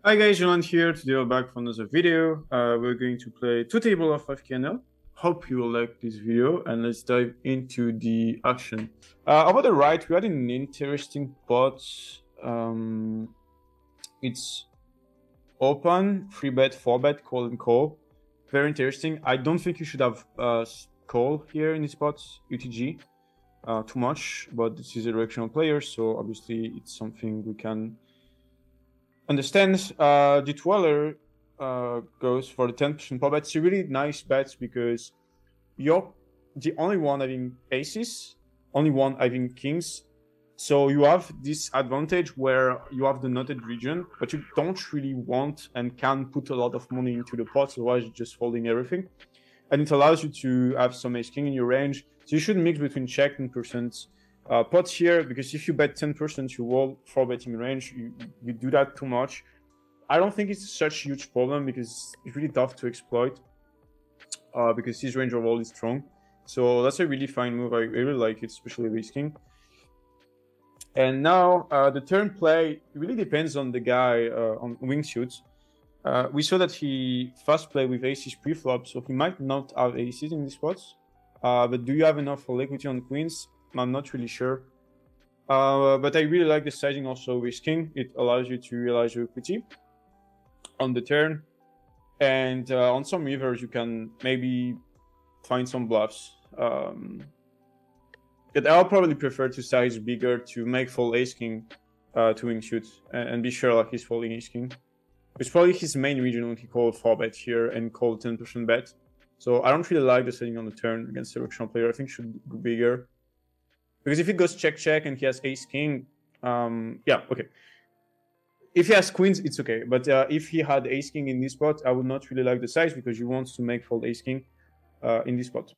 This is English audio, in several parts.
Hi guys, Yolan here. Today we're back for another video. We're going to play 2 tables of 5k NL. Hope you will like this video and let's dive into the action. Over the right, we had an interesting pot. It's open, 3-bet, 4-bet, call and call. Very interesting. I don't think you should have call here in this spot, UTG, too much, but this is a directional player, so obviously it's something we can understand. The Dweller goes for the 10% pot bet. It's a really nice bet because you're the only one having aces, only one having kings. So you have this advantage where you have the nutted region, but you don't really want and can put a lot of money into the pot, otherwise you're just folding everything. And it allows you to have some ace king in your range. So you should mix between check and percent pots here, because if you bet 10%, you roll 4-betting range. You do that too much. I don't think it's such a huge problem because it's really tough to exploit because his range overall is strong. So that's a really fine move. I really like it, especially risking. And now the turn play really depends on the guy on wingsuits. We saw that he fast played with aces pre-flop, so he might not have aces in these spots. But do you have enough for equity on queens? I'm not really sure. But I really like the sizing also with king. It allows you to realize your equity on the turn. And on some rivers, you can maybe find some bluffs. But I'll probably prefer to size bigger to make fold ace king to wing shoot and be sure like he's folding ace king. It's probably his main region when he called 4-bet here and called 10% bet. So I don't really like the setting on the turn against the directional player. I think it should go bigger. Because if it goes check-check and he has ace-king, yeah, okay. If he has queens, it's okay. But if he had ace-king in this spot, I would not really like the size because you want to make fold ace-king in this spot.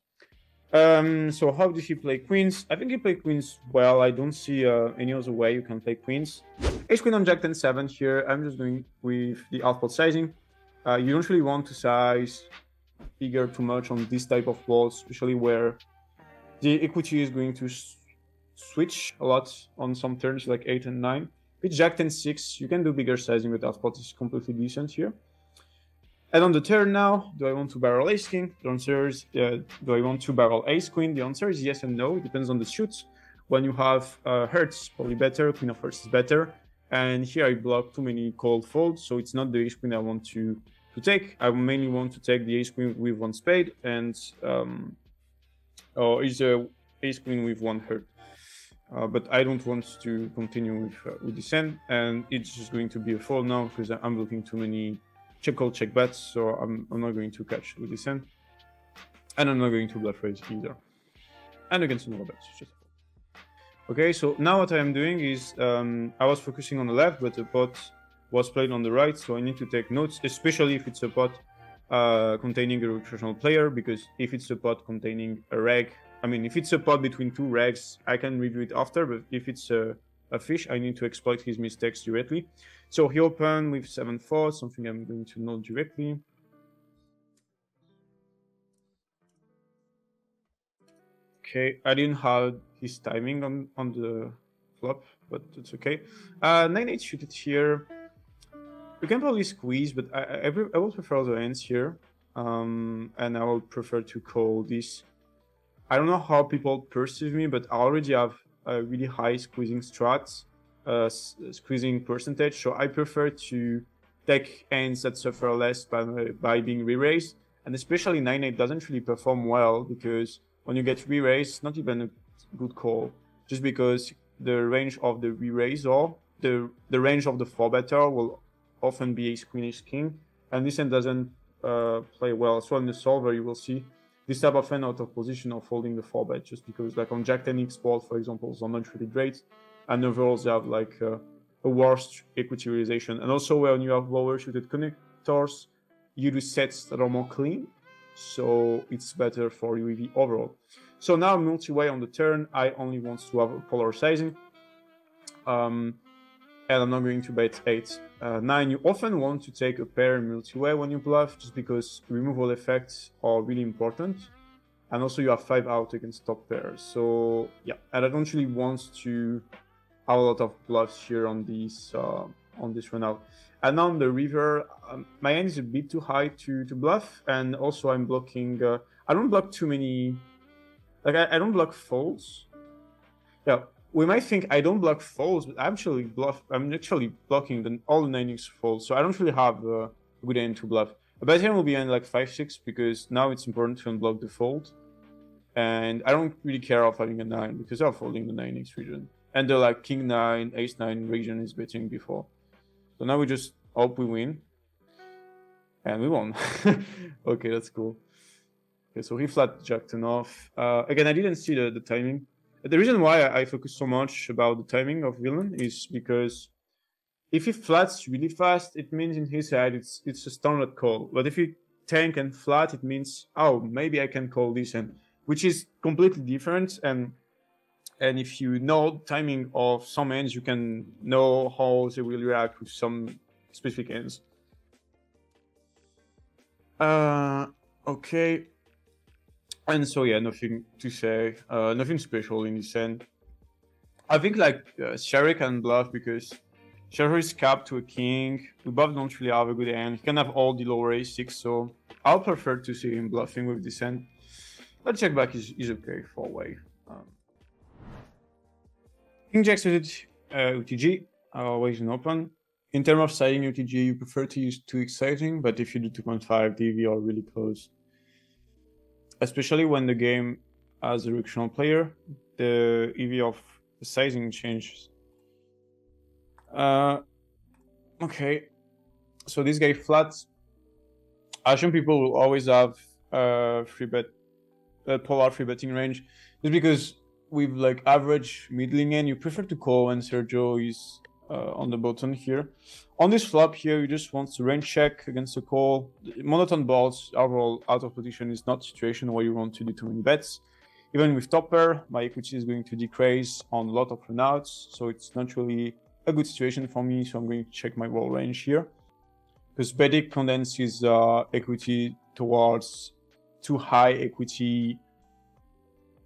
So how did he play queens? I think he played queens well. I don't see any other way you can play queens. Ace-queen on Jack 10-7 here. I'm just going with the half-pot sizing. You don't really want to size bigger too much on this type of balls, especially where the equity is going to switch a lot on some turns like 8 and 9. With Jack 10-6, you can do bigger sizing with half-pot. Is completely decent here. And on the turn now, do I want to barrel ace king? The answer is, do I want to barrel ace queen? The answer is yes and no. It depends on the suits. When you have hearts, probably better. Queen of hearts is better. And here I block too many cold folds, so it's not the ace queen I want to take. I mainly want to take the ace queen with one spade, and or is the ace queen with one heart. But I don't want to continue with this hand, and it's just going to be a fold now because I'm blocking too many check call, check bets, so I'm not going to catch with this hand. And I'm not going to bluff raise either. And against another bet. Just... Okay, so now what I am doing is I was focusing on the left, but the pot was played on the right, so I need to take notes, especially if it's a pot containing a recreational player, because if it's a pot containing a reg, I mean, if it's a pot between two regs, I can review it after, but if it's a fish, I need to exploit his mistakes directly. So he opened with 7-4, something I'm going to note directly. Okay, I didn't have his timing on the flop, but it's okay. 9-8 shoot it here. You can probably squeeze, but I will prefer the hands here. And I will prefer to call this. I don't know how people perceive me, but I already have a really high squeezing strat, squeezing percentage. So I prefer to take hands that suffer less by being re-raised. And especially 9-8 doesn't really perform well because when you get re-raised, not even a good call. Just because the range of the re-raise or the range of the 4-better will often be ace queen, ace king. And this hand doesn't play well. So on the solver, you will see this type of hand out of position of holding the 4-bet, just because like on Jack 10x board, for example, are not really great. And overall, they have like a worse equity realization. And also when you have lower suited connectors, you do sets that are more clean. So it's better for UEV overall. So now multi-way on the turn, I only want to have a polar sizing. And I'm not going to bet 8. 9, you often want to take a pair multi-way when you bluff, just because removal effects are really important. And also you have 5 out against top pairs. So yeah, and I don't really want to have a lot of bluffs here on this run out. And now on the river, my hand is a bit too high to bluff, and also I'm blocking. I don't block too many. Like I don't block folds. Yeah, we might think I don't block folds, but I'm actually blocking all the 9x folds, so I don't really have a good hand to bluff. A bad hand will be in like 5-6 because now it's important to unblock the fold, and I don't really care of having a 9 because I'm folding the 9x region, and the like king 9, ace 9 region is betting before. So now we just hope we win, and we won. Okay, that's cool. Okay, so he flat jack 10 off. Again, I didn't see the timing. The reason why I focus so much about the timing of Yolan is because if he flats really fast, it means in his head it's a standard call. But if he tank and flat, it means, oh, maybe I can call this hand, which is completely different. And if you know timing of some hands, you can know how they will react with some specific hands. Okay. And so yeah, nothing to say, nothing special in this hand. I think like Sherry can bluff because Sherry is capped to a king. We both don't really have a good hand. He can have all the lower a6, so I'll prefer to see him bluffing with this hand. But check back is okay for way. King Jack suited UTG, always in open. In terms of siding UTG, you prefer to use 2x sizing, but if you do 2.5, the EV are really close. Especially when the game has a recreational player, the EV of the sizing changes. Okay, so this guy flats. I assume people will always have free bet, polar free betting range, just because with like average middling end, you prefer to call when Sergio is on the button here. On this flop here, you just want to range check against a call. Monotone balls, overall out of position is not a situation where you want to do too many bets. Even with top pair, my equity is going to decrease on a lot of runouts, so it's not really a good situation for me, so I'm going to check my wall range here. Because betting condenses equity towards too high equity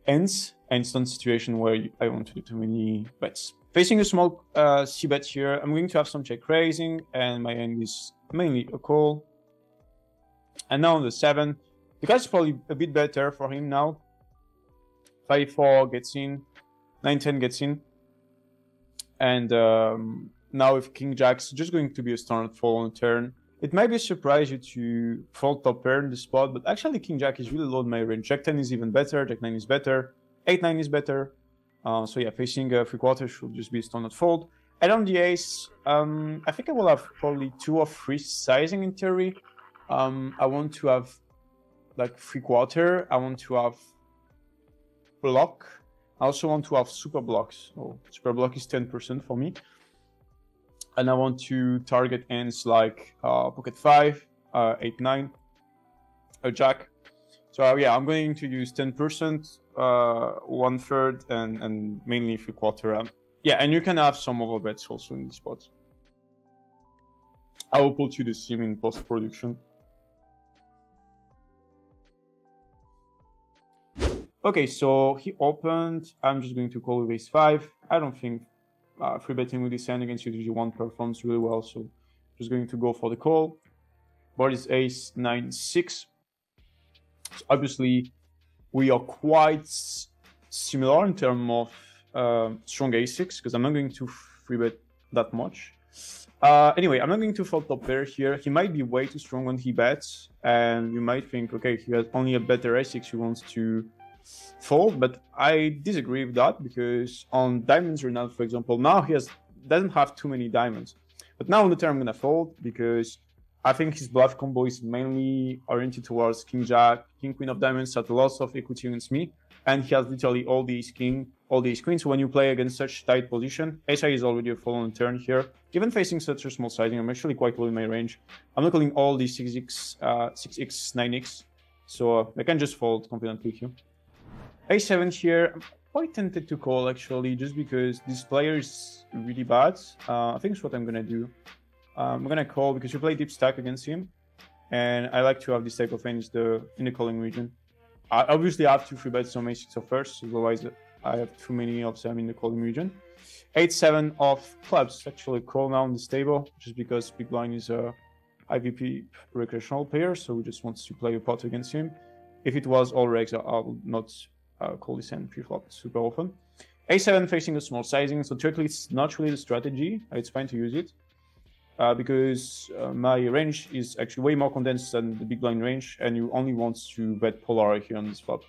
ends, and it's not a situation where I want to do too many bets. Facing a small c-bet here, I'm going to have some check raising, and my end is mainly a call. And now on the 7, the guy's probably a bit better for him now. 5-4 gets in, 9-10 gets in. And now if King Jack's just going to be a standard fold on the turn. It might be a surprise you to fold top pair in the spot, but actually King Jack is really low in my range. Jack 10 is even better, Jack 9 is better, 8-9 is better. So yeah, facing 3/4 should just be a standard fold. And on the ace, I think I will have probably 2 or 3 sizing in theory. I want to have like 3/4, I want to have block. I also want to have super blocks. So super block is 10% for me. And I want to target ends like pocket 5, 8-9, a jack. So yeah, I'm going to use 10%, 1/3, and mainly 3/4. Yeah, and you can have some overbets also in this spot. I will put you the sim in post-production. Okay, so he opened. I'm just going to call with ace-5. I don't think free betting with this hand against UTG1 performs really well, so just going to go for the call. Board is ace-9-6. So obviously, we are quite similar in terms of strong a6, because I'm not going to free bet that much. Anyway, I'm not going to fold top pair here. He might be way too strong when he bets, and you might think, okay, he has only a better a6 he wants to fold, but I disagree with that, because on diamonds right now, for example, now he doesn't have too many diamonds. But now on the turn I'm gonna fold, because I think his bluff combo is mainly oriented towards king jack, king queen of diamonds at lots of equity against me, and he has literally all these king, all these queens. So when you play against such tight position, ace-high is already a fold on the turn here. Even facing such a small sizing, I'm actually quite low in my range. I'm not calling all these 6x, 6x, 9x, so I can just fold confidently here. A7 here, I'm quite tempted to call actually, just because this player is really bad. I think it's what I'm gonna do. I'm gonna call because you play deep stack against him, and I like to have this type of hands in the calling region. I obviously have to free bet some a6 of first, otherwise I have too many of them in the calling region. 8-7 of clubs, actually call now on this table, just because big blind is a IVP recreational player, so we just want to play a pot against him. If it was all regs, I would not call this hand pre-flop super often. A7 facing a small sizing, so theoretically it's not really the strategy. It's fine to use it because my range is actually way more condensed than the big blind range, and you only want to bet polar here on this flop.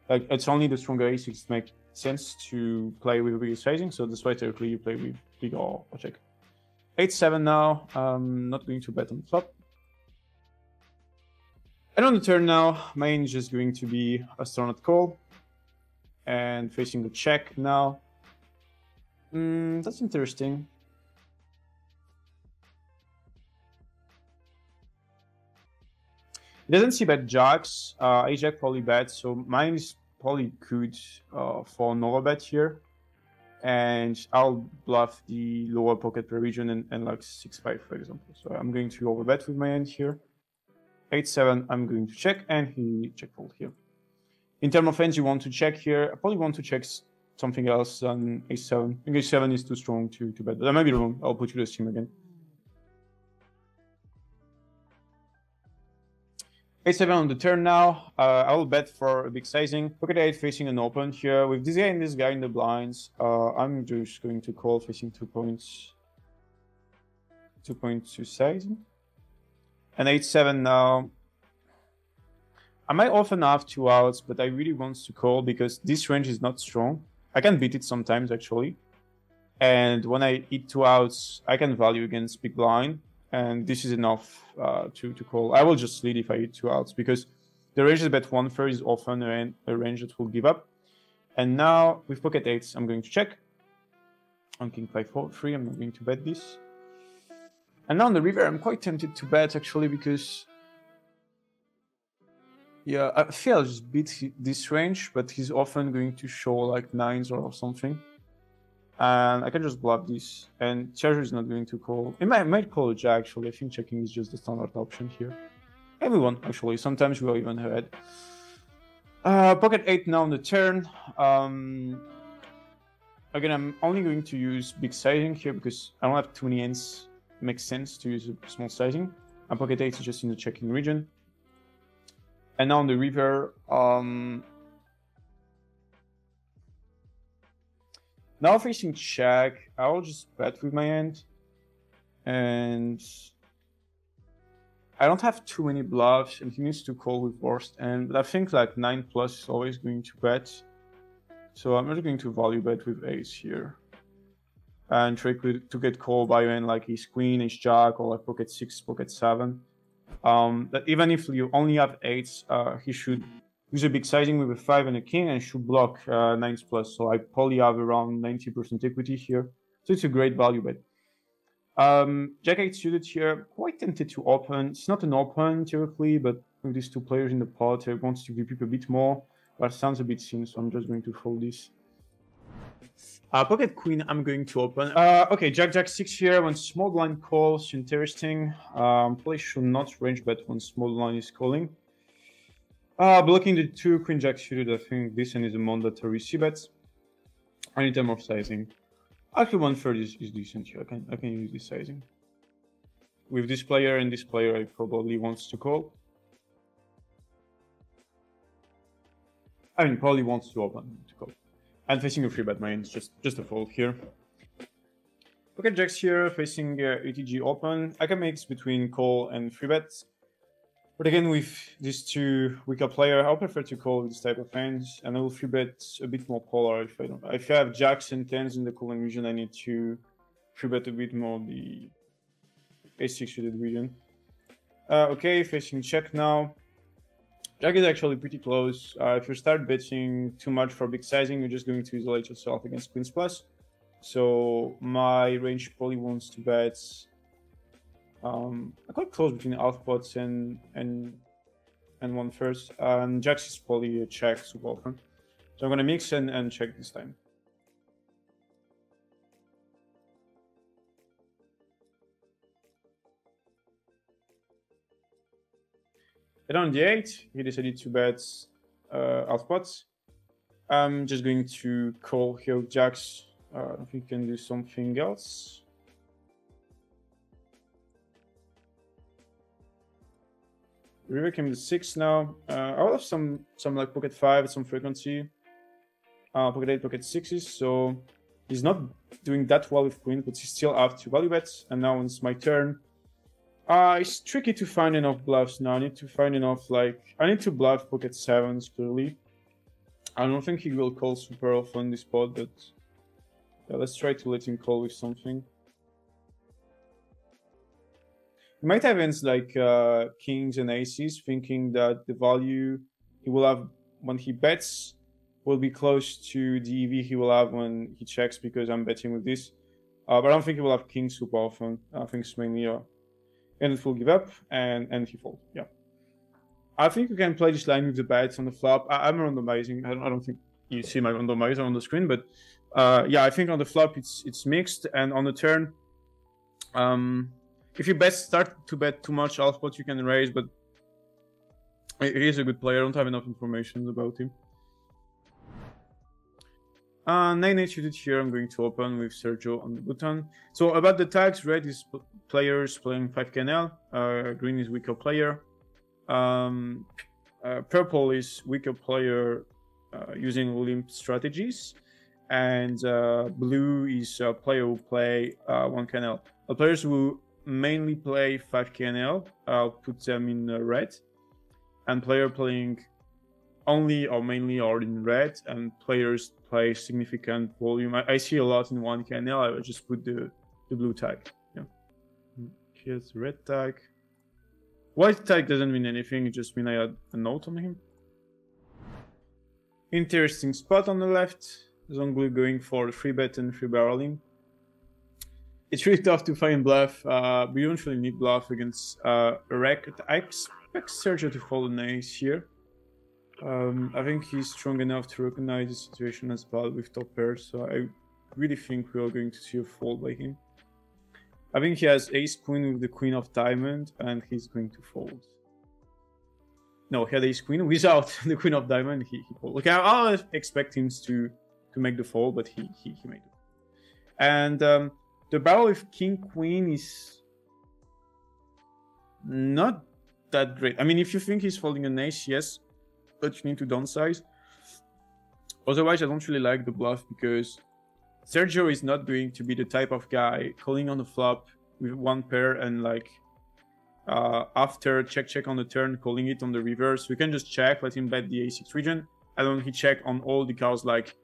Like it's only the stronger a6 that make sense to play with a bigger sizing, so that's why theoretically you play with big or check. 8-7 now, not going to bet on the flop. And on the turn now, main is just going to be a astronaut call. And facing the check now. That's interesting. It doesn't see bet jacks. A-jack probably bets, so mine is probably good for an overbet here. And I'll bluff the lower pocket per region and like 6-5, for example. So I'm going to overbet with my hand here. 8-7, I'm going to check, and he check fold here. In terms of hands you want to check here, I probably want to check something else than a7. I think a7 is too strong to bet, but I might be wrong. I'll put you to sim again. A7 on the turn now. I will bet for a big sizing. Pocket 8 facing an open here. With this guy and this guy in the blinds, I'm just going to call facing 2 points. 2.2 sizing. And 8-7 now. I might often have 2 outs, but I really want to call because this range is not strong. I can beat it sometimes, actually. And when I eat 2 outs, I can value against big blind. And this is enough to call. I will just lead if I eat 2 outs because the range is bet 1/3 is often a range that will give up. And now with pocket 8s, I'm going to check. On king 5-4-3, I'm not going to bet this. And now on the river, I'm quite tempted to bet actually because yeah, I feel I'll just beat this range, but he's often going to show like 9s or something. And I can just bluff this, and Treasure is not going to call. It might call a jack, actually. I think checking is just the standard option here. Everyone, actually. Sometimes we are even ahead. Pocket 8 now on the turn. Again, I'm only going to use big sizing here because I don't have too many hands. It makes sense to use a small sizing. And pocket 8 is just in the checking region. And now on the river, now facing check, I'll just bet with my hand. And I don't have too many bluffs, and he needs to call with worst end. But I think like 9+ is always going to bet. So I'm just going to value bet with ace here. And try to get called by hand like ace queen, ace jack, or like pocket 6, pocket 7. But even if you only have 8s, he should use a big sizing with a 5 and a king and should block 9s+. So I probably have around 90% equity here. So it's a great value bet. Jack 8 suited here, quite tempted to open. It's not an open theoretically, but with these 2 players in the pot, I want to VP a bit more. But it sounds a bit thin, so I'm just going to fold this. Pocket queen, I'm going to open. Okay, Jack 6 here. When small blind calls, interesting. Probably should not range bet when small blind is calling. Blocking the 2 queen jack suited, I think this one is a mandatory c-bet. And in terms of sizing, actually 1/3 is decent here. I can use this sizing. With this player and this player, I probably wants to call. I mean, probably wants to open to call. And facing a 3-bet main, it's just a fold here. Pocket jacks here, facing ATG open. I can mix between call and 3-bets. But again, with these 2 weaker players, I'll prefer to call this type of hands, and I will 3-bet a bit more polar if I don't. If I have jacks and 10s in the calling region, I need to 3-bet a bit more the a6 suited region. Okay, facing check now. Jack is actually pretty close. If you start betting too much for big sizing, you're just going to isolate yourself against queens plus. So my range probably wants to bet. I'm quite close between half pots and 1/3. And Jacks is probably a check super often. So I'm gonna mix and check this time. And on the 8, he decided to bet half pots. I'm just going to call here jacks. I think we can do something else. River came to 6 now. I'll have some like pocket 5, some frequency. Pocket 8, pocket 6s. So he's not doing that well with queen, but he still have 2 value bets. And now it's my turn. It's tricky to find enough bluffs now. I need to find enough, like, I need to bluff pocket 7s clearly. I don't think he will call super often this spot, but yeah, let's try to let him call with something. He might have hands like kings and aces, thinking that the value he will have when he bets will be close to the EV he will have when he checks, because I'm betting with this. But I don't think he will have kings super often. I think it's mainly and it will give up and he folds. Yeah. I think you can play this line with the bets on the flop. I'm randomizing. I don't think you see my randomizer on the screen, but yeah, I think on the flop it's mixed, and on the turn, if you start to bet too much half pot, you can raise, but he is a good player. I don't have enough information about him. 9-8 suited here. I'm going to open with Sergio on the button. So about the tags, red is players playing 5k NL, green is weaker player. Purple is weaker player using limp strategies, and blue is a player who play 1k NL. Players who mainly play 5k NL, I'll put them in red, and player playing only or mainly are in red, and players play significant volume. I see a lot in 1k NL. I will just put the blue tag. Yeah. Here's the red tag. White tag doesn't mean anything, it just means I had a note on him. Interesting spot on the left. Zonglu going for the free bet and free barreling. It's really tough to find bluff. We don't really need bluff against a rec. I expect Sergio to hold an ace here. I think he's strong enough to recognize the situation as bad with top pairs, so I really think we are going to see a fold by him. I think he has ace queen with the queen of diamond, and he's going to fold. No, he had ace queen without the queen of diamond. He fold. Okay, I'll expect him to make the fold, but he made it. And the barrel with king queen is not that great. I mean, if you think he's folding an ace, yes, but you need to downsize. Otherwise, I don't really like the bluff, because Sergio is not going to be the type of guy calling on the flop with one pair and like after check on the turn, calling it on the reverse. We can just check, let him bet the a6 region, and then he check on all the cards like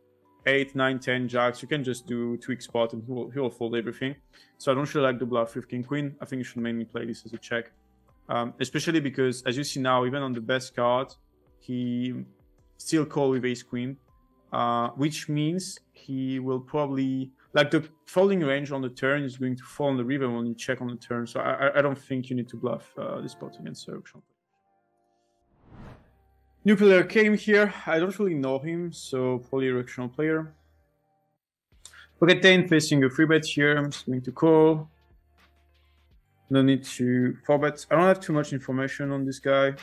8, 9, 10 jacks. You can just do tweak spot and he will fold everything. So I don't really like the bluff with king queen. I think you should mainly play this as a check, especially because as you see now, even on the best card, he still call with ace queen, which means he will probably, like, the folding range on the turn is going to fall on the river when you check on the turn. So I don't think you need to bluff this spot against Sergio. New player came here. I don't really know him, so probably a recreational player. Pocket 10 facing a free bet here. I'm just going to call. No need to 4-bet. I don't have too much information on this guy.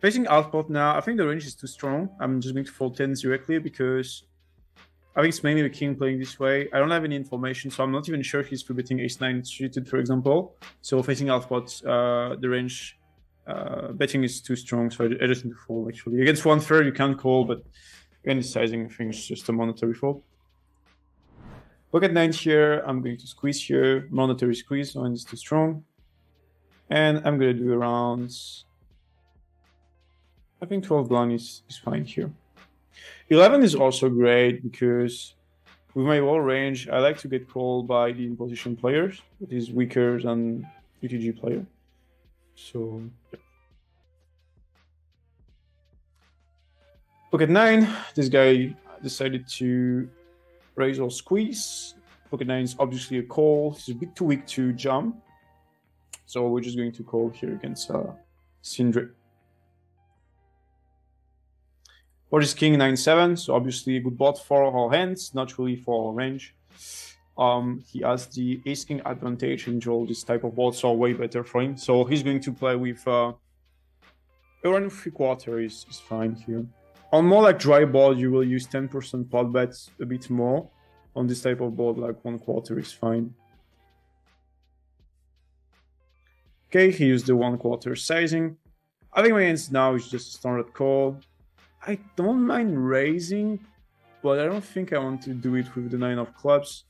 Facing half pot now, I think the range is too strong. I'm just going to fold 10s directly because I think it's mainly the king playing this way. I don't have any information, so I'm not even sure he's free betting ace-9 suited, for example. So facing half pot, the range betting is too strong, so I just need to fold actually. Against 1/3, you can't call, but again, sizing, I think it's just a monetary fold. Pocket 9 here, I'm going to squeeze here, monetary squeeze, so it's too strong. And I'm going to do around, I think 12 blind is fine here. 11 is also great because with my wall range, I like to get called by the in-position players, that is weaker than UTG player. So, yeah. Pocket 9, this guy decided to raise or squeeze. Pocket 9 is obviously a call. He's a bit too weak to jump. So we're just going to call here against Sindri. Or is king 9-7, so obviously a good bot for our hands, not really for our range. He has the ace king advantage, and all this type of bots are way better for him. So he's going to play with around 3/4 is fine here. On more like dry board, you will use 10% pot bets a bit more. On this type of board, like 1/4 is fine. Okay, he used the 1/4 sizing. I think my hands now is just a standard call. I don't mind raising, but I don't think I want to do it with the 9 of clubs.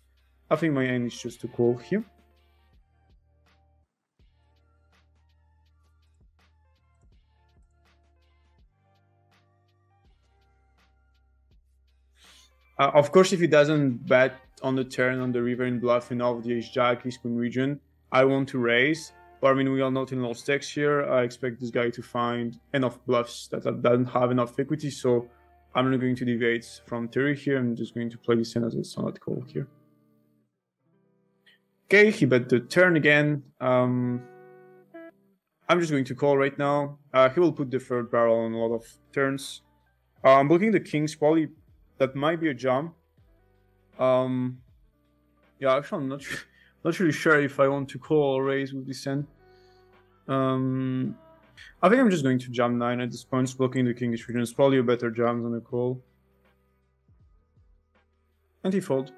I think my hand is just to call here. Of course, if he doesn't bet on the turn on the river in bluffing off the ace-jack, ace-queen region, I want to raise. But I mean, we are not in low stakes here. I expect this guy to find enough bluffs that doesn't have enough equity, so I'm not going to deviate from theory here. I'm just going to play this in as a standard call here. Okay, he bet the turn again. I'm just going to call right now. He will put the third barrel on a lot of turns. I'm blocking the kings, probably that might be a jump. Yeah, actually, I'm not really sure if I want to call or raise with this hand. I think I'm just going to jump 9 at this point. Blocking the king's region is probably a better jump than a call. And he fold.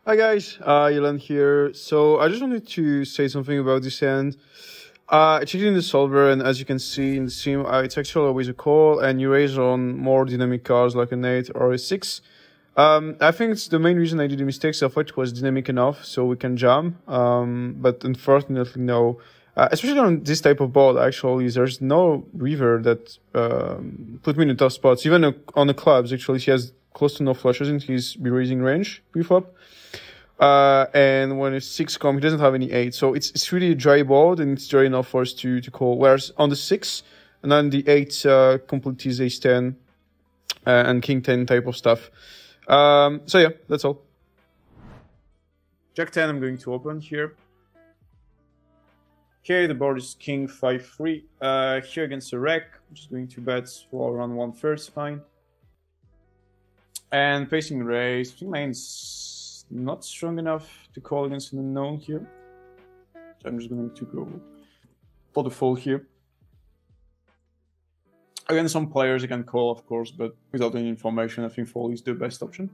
Hi guys, Yolan here. So I just wanted to say something about this hand. I checked in the solver, and as you can see in the sim, it's actually always a call, and you raise on more dynamic cards like an 8 or a 6. I think it's the main reason I did the mistakes. I thought it was dynamic enough so we can jam, but unfortunately no. Especially on this type of board, actually, there's no river that put me in the tough spots. Even on the clubs, actually, he has close to no flushes in his raising range pre-flop. And when a 6 comes, he doesn't have any 8. So it's really a dry board, and it's dry enough for us to call. Whereas on the 6, and then the 8 complete is ace 10 and king 10 type of stuff. So yeah, that's all. Jack 10, I'm going to open here. Okay, the board is king 5-3. Here against the rec, which is going to bet for around 1/3, fine. And facing raise, I think mine's not strong enough to call against an unknown here. So I'm just going to go for the fold here. Against some players, I can call, of course, but without any information, I think fold is the best option.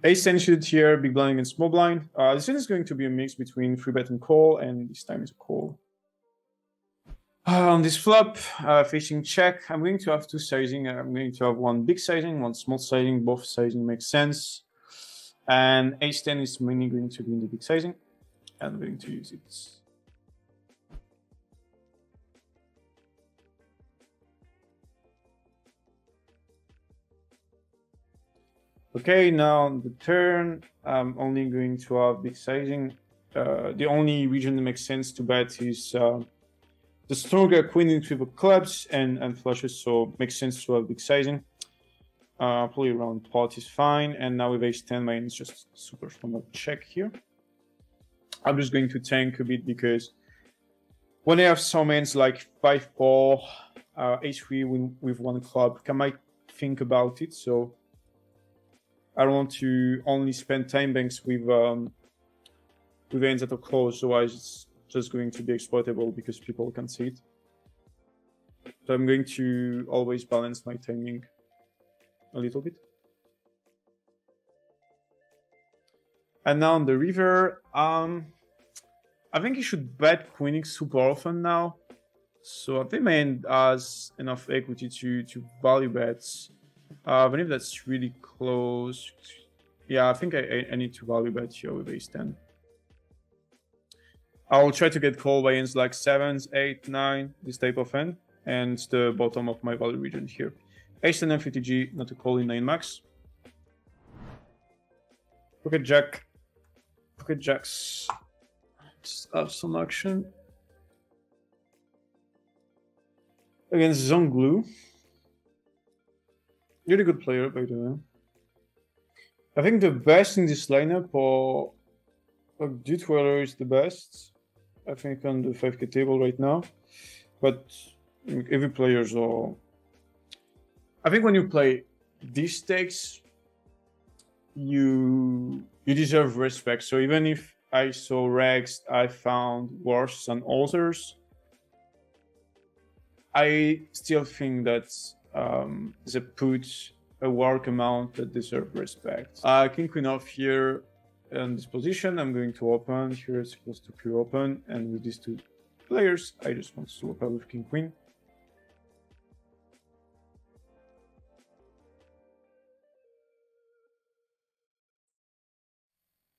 Ace 10 suited here, big blind against small blind. This one is going to be a mix between free bet and call, and this time is a call. On this flop, facing check, I'm going to have 2 sizing. I'm going to have 1 big sizing, 1 small sizing. Both sizing makes sense. And ace 10 is mainly going to be in the big sizing. And I'm going to use it. Okay, now on the turn, I'm only going to have big sizing. The only region that makes sense to bet is the stronger queen in with clubs and flushes, so makes sense to have big sizing. Probably around pot is fine, and now with ace 10, my hand is just super standard check here. I'm just going to tank a bit because when I have some hands like 5-4, ace-3 with 1 club, I might think about it, so I don't want to only spend time banks with hands that are close, otherwise it's just going to be exploitable because people can see it. So I'm going to always balance my timing a little bit. And now on the river, I think you should bet queening super often now. So I think my hand has enough equity to value bets. Even if that's really close, yeah, I think I need to value bet here with ace 10. I'll try to get called by hands like 7s, 8, 9, this type of hand, and it's the bottom of my value region here. Ace 10 NL50 G, not a call in 9 max. Pocket jack, pocket jacks. Let's have some action against Zonglu. Really good player, by the way. I think the best in this lineup, or Dutweller is the best. I think on the 5k table right now. But every players are... I think when you play these stakes, you deserve respect. So even if I saw Rex, I found worse than others, I still think that the put a work amount that deserve respect. King Queen off here in this position. I'm going to open. Here it's supposed to pre-open, and with these two players, I just want to open with King Queen.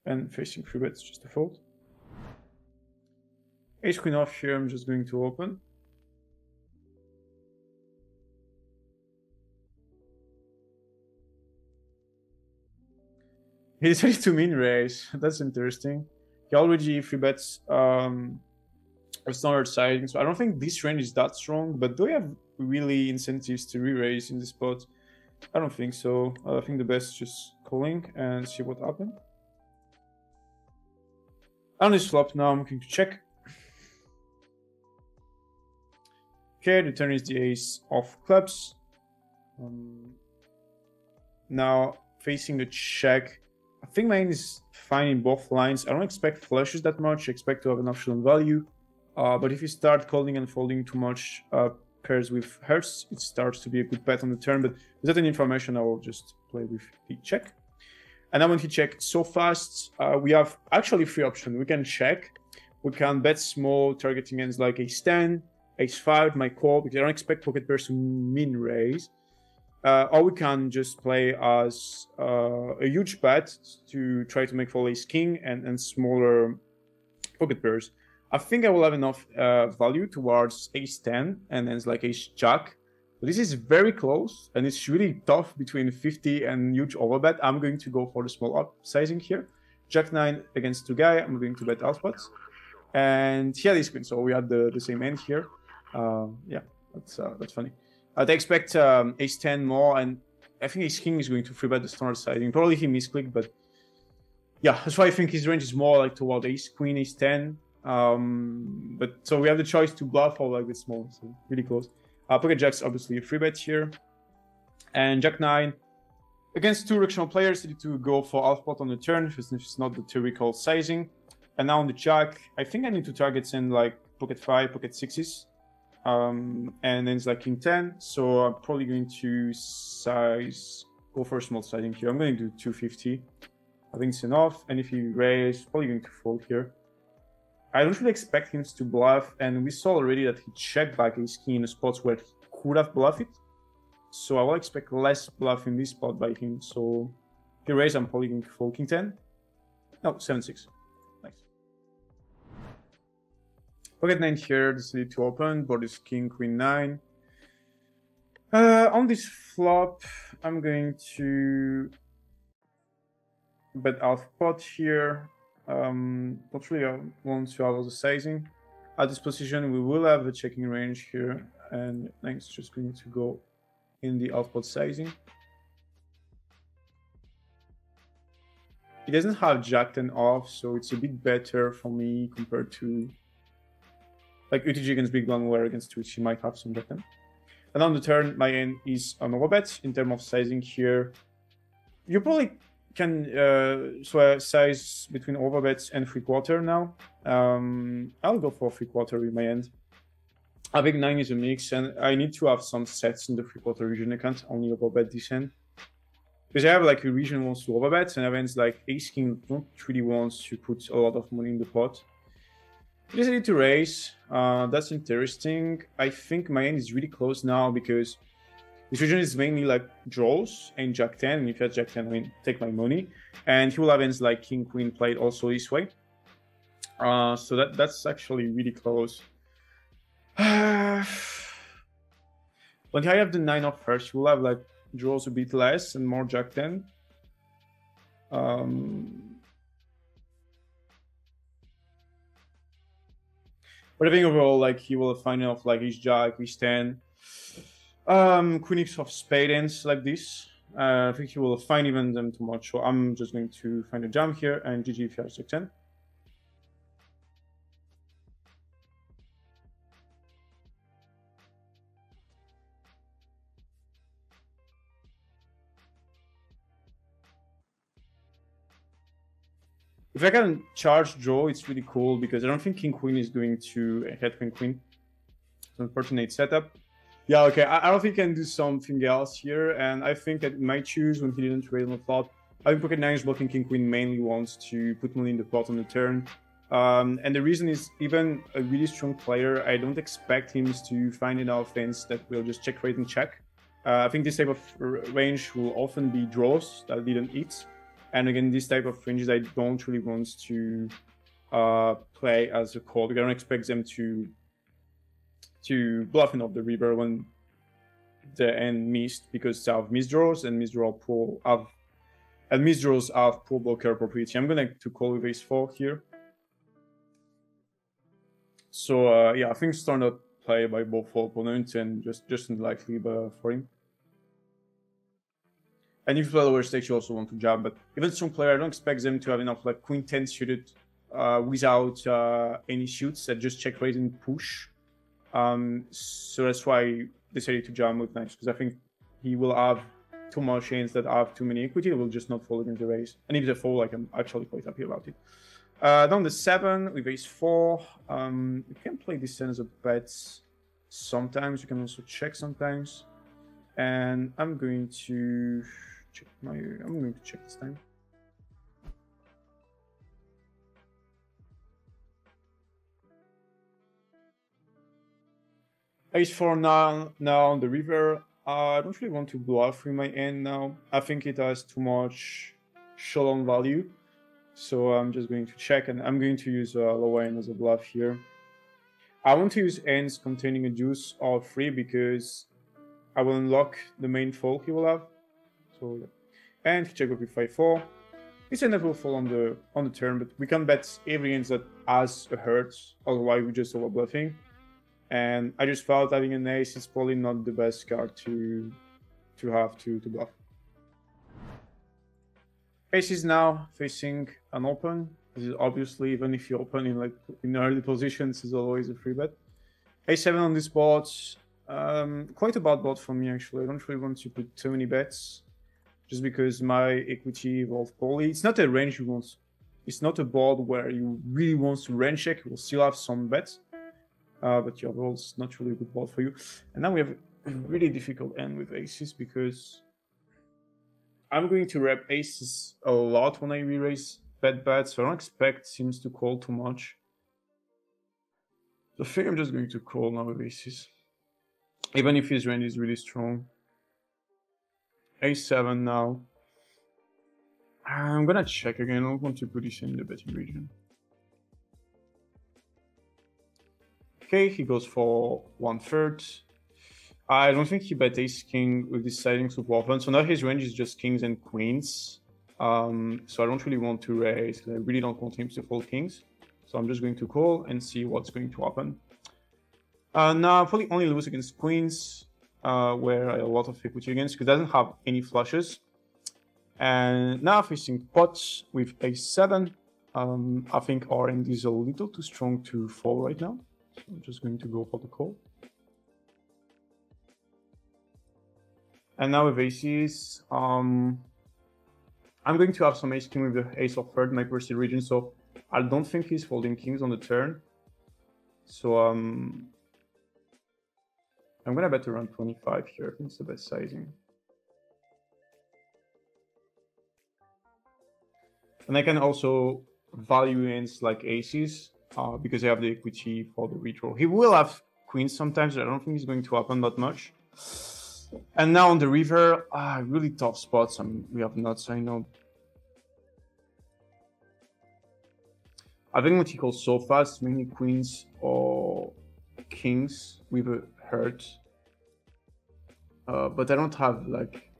And facing 3-bets, just a fold. Ace Queen off here, I'm just going to open. He decided to min raise. That's interesting. He already 3-bets a standard sizing, so I don't think this range is that strong, but do we have really incentives to re-raise in this spot? I don't think so. I think the best is just calling and see what happens. On this flop now, I'm looking to check. Okay, the turn is the ace of clubs. Now, facing the check, I think my hand is fine in both lines. I don't expect flushes that much. I expect to have an optional value. But if you start calling and folding too much pairs with hearts, it starts to be a good bet on the turn. But without any information, I will just play with the check. And now when he checks so fast, we have actually 3 options. We can check. We can bet small, targeting hands like ace-10, ace-5, my call, because I don't expect pocket pairs to min raise. Or we can just play as a huge bet to try to make for ace-king and smaller pocket pairs. I think I will have enough value towards ace-10 and then it's like ace-jack. But this is very close and it's really tough between 50 and huge overbet. I'm going to go for the small upsizing here. Jack-9 against 2 guy. I'm going to bet half pots. And he had ace queen, so we had the same end here. Yeah, that's funny. I expect ace-10 more, and I think ace-king is going to 3-bet the standard sizing. Probably he misclicked, but yeah, that's why I think his range is more like toward ace-queen, ace-10. But so we have the choice to bluff or like this small, so really close. Pocket Jack's obviously a 3-bet here. And Jack-9 against 2 directional players, you need to go for half pot on the turn if it's not the theoretical sizing. And now on the Jack, I think I need to target send like pocket 5, pocket 6s. And then it's like king 10. So I'm probably going to go for a small sizing here. I'm going to do 250. I think it's enough. And if he raise, probably going to fold here. I don't really expect him to bluff, and we saw already that he checked back his king in the spots where he could have bluffed it. So I will expect less bluff in this spot by him. So if he raises, I'm probably going to fold king 10. No, 7-6. Nice. Pocket 9 here, decided to open. Board is king, queen 9. On this flop, I'm going to bet half pot here. Not really want to have the sizing. At this position, we will have a checking range here, and next just going to go in the half pot sizing. He doesn't have Jack 10 off, so it's a bit better for me compared to like UTG against Big Blind, where against Twitch he might have some Jack 10. And on the turn, my end is an overbet in terms of sizing here. You probably can size between overbets and 3/4 now. I'll go for 3/4 with my end. I think 9 is a mix, and I need to have some sets in the 3/4 region. I can't only overbet this hand. Because I have like a region wants to overbet, and events like Ace King don't really want to put a lot of money in the pot. I decided to raise. That's interesting. I think my end is really close now because this region is mainly like draws and Jack 10. And if you have Jack 10, I mean, take my money. And he will have ends like King Queen played also this way. So that's actually really close. When I have the 9 off first, you will have like draws a bit less and more Jack 10. But I think overall, like he will find enough like Ace Jack, Ace 10. Queen X of spade ends like this. I think he will find even them too much. So I'm just going to find a jam here and GG if you have Jack 10. If I can charge draw, it's really cool because I don't think King Queen is going to head Queen Queen. It's an unfortunate setup. Yeah, okay. I don't think he can do something else here, and I think that he might choose when he didn't raise on the flop. I think pocket nine is blocking king queen mainly wants to put money in the pot on the turn. And the reason is, even a really strong player, I don't expect him to find enough hands that will just check raise and check. I think this type of range will often be draws that didn't eat. And again, this type of ranges I don't really want to play as a call. I don't expect them to bluffing off the river when the end missed, because they have misdraws and misdraws have poor blocker property. I'm gonna to call with ace 4 here. So yeah, I think standard play by both opponents and just unlikely for him. And if you play lower stakes, you also want to jab, but even strong player, I don't expect them to have enough like queen 10 suited without any suits that just check raise and push. So that's why I decided to jam with Knights, because I think he will have too much hands that have too many equity. It will just not fall against the raise. And if they fall, like, I'm actually quite happy about it. Down the 7 with ace 4. You can play this hand as a bet sometimes. You can also check sometimes. And I'm going to check this time. Ace 4 now on the river. I don't really want to bluff with my end now. I think it has too much showdown value. So I'm just going to check, and I'm going to use lower end as a bluff here. I want to use ends containing a deuce or 3 because I will unlock the main fold he will have. So yeah. And he check with 5-4. This end will fall on the turn, but we can bet every end that has a hurt, otherwise we just over bluffing. And I just felt having an ace is probably not the best card to have to bluff. Ace is now facing an open. This is obviously, even if you open in early positions, is always a free bet. A7 on this board, quite a bad board for me actually. I don't really want to put too many bets, just because my equity evolved poorly. It's not a range you want. It's not a board where you really want to range check. You will still have some bets, but your overall it's not really a good board for you. And now we have a really difficult end with aces, because I'm going to rep aces a lot when I re-raise bets, so I don't expect Sims to call too much. So I think I'm just going to call now with aces, even if his range is really strong. A7 now. I'm gonna check again. I don't want to put this in the betting region. Okay, he goes for 1/3. I don't think he bet ace king with this siding super often. So now his range is just kings and queens. So I don't really want to raise, because I really don't want him to fold kings. So I'm just going to call and see what's going to happen. Now I'll probably only lose against queens, where I have a lot of equity against, because it doesn't have any flushes. And now facing pots with a7. I think our end is a little too strong to fall right now. So I'm just going to go for the call. And now with aces, I'm going to have some ace king with the ace of third in my proceed region, so I don't think he's folding kings on the turn. So I'm gonna bet around 25 here. I think it's the best sizing. And I can also value hands like aces, because I have the equity for the redraw. He will have queens sometimes, but I don't think it's going to happen that much. And now on the river, really tough spots. I mean, we have nuts, I know. I think what he calls so fast, mainly queens or kings with a hurt. But I don't have like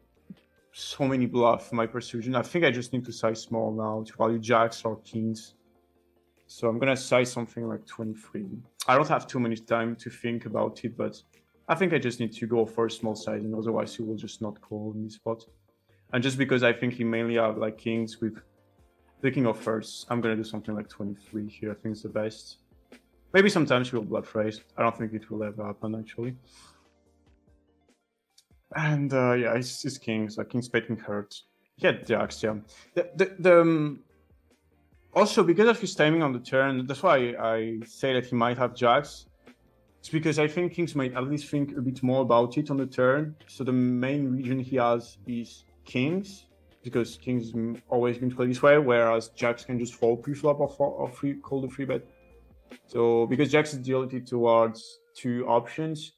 so many bluff in my persuasion. I think I just need to size small now to value jacks or kings. So I'm gonna size something like 23. I don't have too much time to think about it, but I think I just need to go for a small sizing, otherwise he will just not call in this spot. And just because I think he mainly have like kings with the king of hearts, I'm gonna do something like 23 here. I think it's the best. Maybe sometimes he will bluff raise. I don't think it will ever happen actually. And yeah, it's kings, like king's betting hurts. Yeah, jacks, yeah. Also, because of his timing on the turn, that's why I say that he might have jacks. It's because I think kings might at least think a bit more about it on the turn. So the main region he has is kings, because kings is always going to play this way, whereas jacks can just fold pre-flop or call the free bet. So because jacks is tilted towards two options,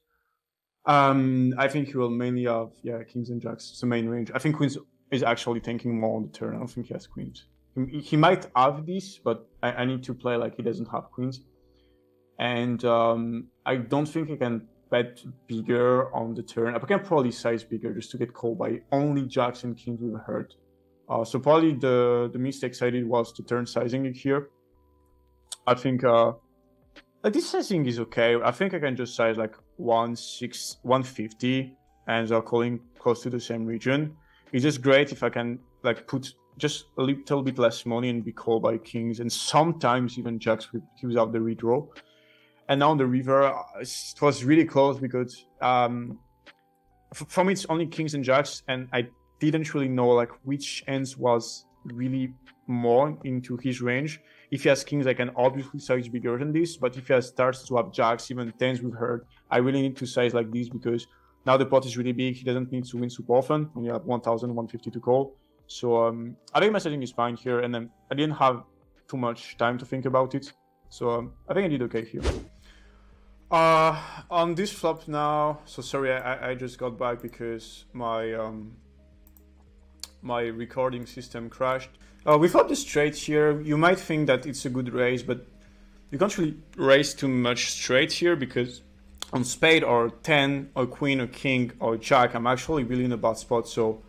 I think he will mainly have kings and jacks. It's the main range. I think queens is actually thinking more on the turn. I don't think he has queens. He might have this, but I need to play like he doesn't have queens. And I don't think I can bet bigger on the turn. I can probably size bigger just to get called by only jacks and kings with a hurt. So probably the mistake I did was to turn sizing it here. I think like this sizing is okay. I think I can just size like 150 and they're calling close to the same region. It's just great if I can like put just a little bit less money and be called by kings and sometimes even jacks without the redraw. And now on the river, it was really close because for me it's only kings and jacks, and I didn't really know like which ends was really more into his range. If he has kings, I can obviously size bigger than this, but if he starts to have jacks, even tens with hurt, I really need to size like this because now the pot is really big. He doesn't need to win super often when you have 1,150 to call. So I think my setting is fine here, and then I didn't have too much time to think about it. So I think I did okay here. On this flop now, so sorry, I just got back because my my recording system crashed. We flop the straight here. You might think that it's a good raise, but you can't really raise too much straight here because on spade or 10 or queen or king or jack, I'm actually really in a bad spot. So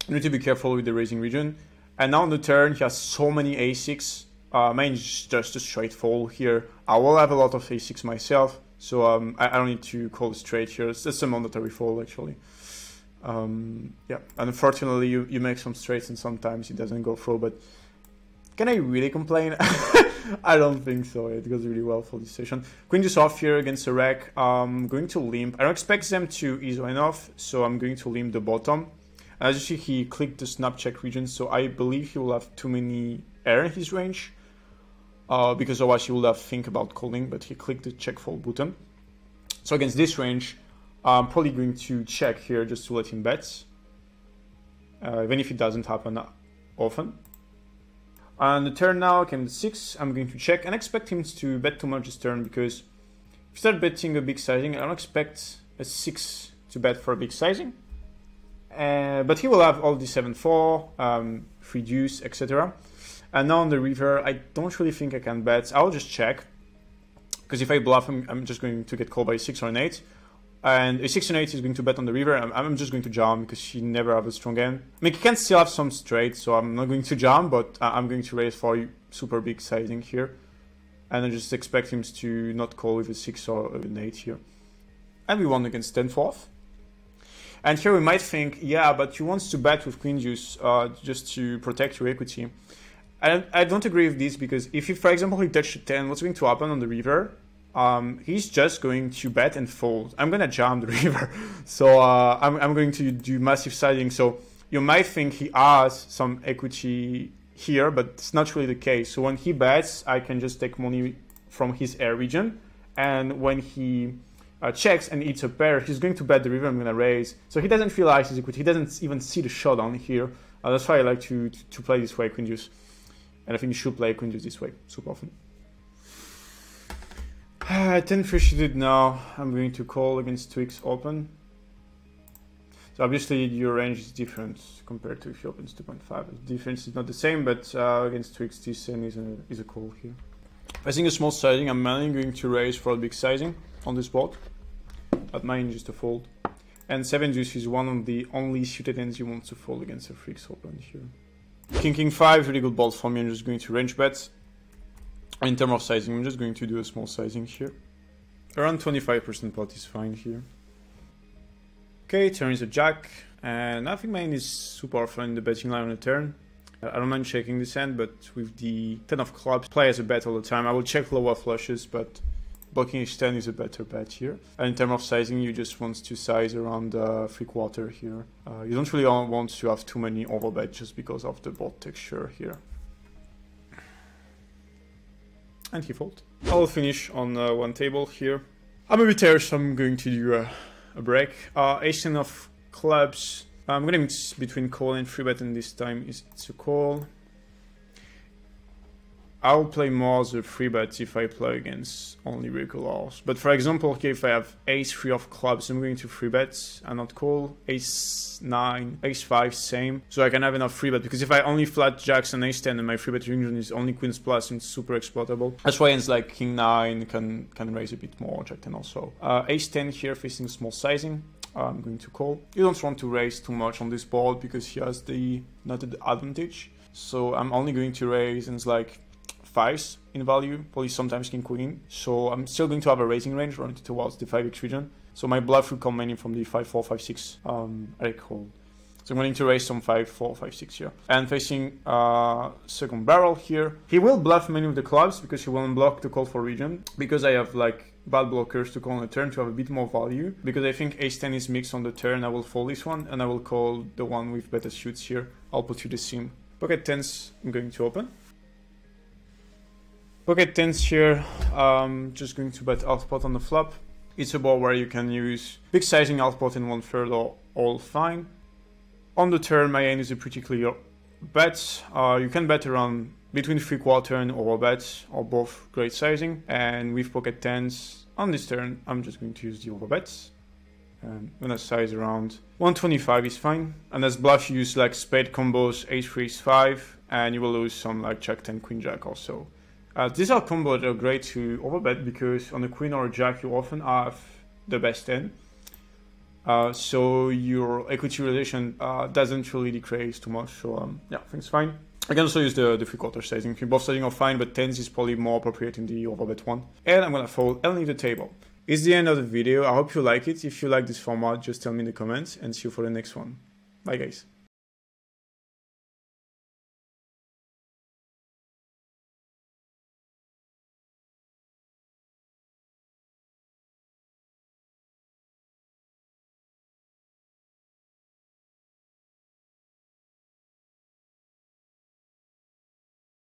you need to be careful with the raising region. And now on the turn, he has so many a6. Mine is just a straight fold here. I will have a lot of a6 myself, so I don't need to call straight here. It's just a mandatory fold actually. Yeah, and unfortunately you make some straights and sometimes it doesn't go through, but can I really complain? I don't think so. It goes really well for this session. Queen just off here against a rack. I'm going to limp. I don't expect them to ease one off, so I'm going to limp the bottom. As you see, he clicked the snap check region, so I believe he will have too many air in his range. Because otherwise he would have think about calling, but he clicked the check fold button. So against this range, I'm probably going to check here just to let him bet, even if it doesn't happen often. On the turn now, came the 6, I'm going to check and expect him to bet too much this turn because if you start betting a big sizing, I don't expect a 6 to bet for a big sizing. But he will have all the 7-4, 3 deuce, etc. And now on the river, I don't really think I can bet. I'll just check. Because if I bluff him, I'm just going to get called by a 6 or an 8. And a 6 and 8 is going to bet on the river. I'm just going to jam because he never have a strong hand. I mean, he can still have some straight, so I'm not going to jam, but I'm going to raise for super big sizing here. And I just expect him to not call with a 6 or an 8 here. And we won against 10-4. And here we might think, yeah, but you want to bet with queen deuce just to protect your equity. I don't agree with this because if, for example, he touched a 10, what's going to happen on the river? He's just going to bet and fold. I'm going to jam the river. So I'm going to do massive sizing. So you might think he has some equity here, but it's not really the case. So when he bets, I can just take money from his air region. And when he checks and eats a pair, he's going to bet the river I'm going to raise. So he doesn't realize his equity. He doesn't even see the showdown here. That's why I like to play this way, queen deuce. And I think you should play queen deuce this way super often. 10-3 suited now. I'm going to call against 2x open. So obviously your range is different compared to if he opens 2.5. The difference is not the same, but against 2x this is a call here. I think a small sizing, I'm mainly going to raise for a big sizing on this board. But mine is just a fold. And 7 deuce is one of the only suited hands you want to fold against a 3x open here. King 5, really good board for me. I'm just going to range bet. In terms of sizing, I'm just going to do a small sizing here. Around 25% pot is fine here. Okay, turn is a jack. And I think mine is super often in the betting line on the turn. I don't mind checking this hand, but with the 10 of clubs, play as a bet all the time. I will check lower flushes, but blocking h10 is a better bet here. And in terms of sizing, you just want to size around 3/4 here. You don't really want to have too many overbets just because of the board texture here. And he fold. I will finish on one table here. I'm a bit tired, so I'm going to do a break. Ace-10 of clubs. I'm gonna mix between call and free bet, and this time it's a call. I'll play more the free bets if I play against only regulars. But for example, okay, if I have ace-3 of clubs, I'm going to free bet and not call. Ace-9, ace-5, same. So I can have enough free bet, because if I only flat jacks and ace-10 and my free bet region is only queens plus, it's super exploitable. That's why it's like king-9 can raise a bit more, jack-10 also. Ace-10 here facing small sizing. I'm going to call. You don't want to raise too much on this board because he has the nutted advantage. So I'm only going to raise, and it's like 5s in value, probably sometimes king queen. So I'm still going to have a raising range running towards the 5x region. So my bluff will come mainly from the 5-4, 5-6 I call. So I'm going to raise some 5-4, 5-6 here. And facing second barrel here. He will bluff many of the clubs because he will unblock the call for region. Because I have like bad blockers to call on the turn to have a bit more value. Because I think ace-10 is mixed on the turn, I will fold this one and I will call the one with better suits here. I'll put you the sim. Pocket 10s I'm going to open. Pocket 10s here, just going to bet half pot on the flop. It's a board where you can use big sizing half pot in 1/3 or all fine. On the turn, my hand is a pretty clear bet. You can bet around between 3/4 and overbet, or both great sizing. And with pocket 10s, on this turn, I'm just going to use the overbets. I'm gonna size around 125 is fine. And as bluff, you use like spade combos, ace-3, ace-5, and you will lose some like jack-10, queen-jack also. These are combos that are great to overbet because on a queen or a jack you often have the best hand. So your equity realization doesn't really decrease too much. So yeah, I think it's fine. I can also use the 3/4 sizing. Both sizing are fine, but 10s is probably more appropriate in the overbet one. And I'm gonna fold and leave the table. It's the end of the video. I hope you like it. If you like this format, just tell me in the comments and see you for the next one. Bye guys.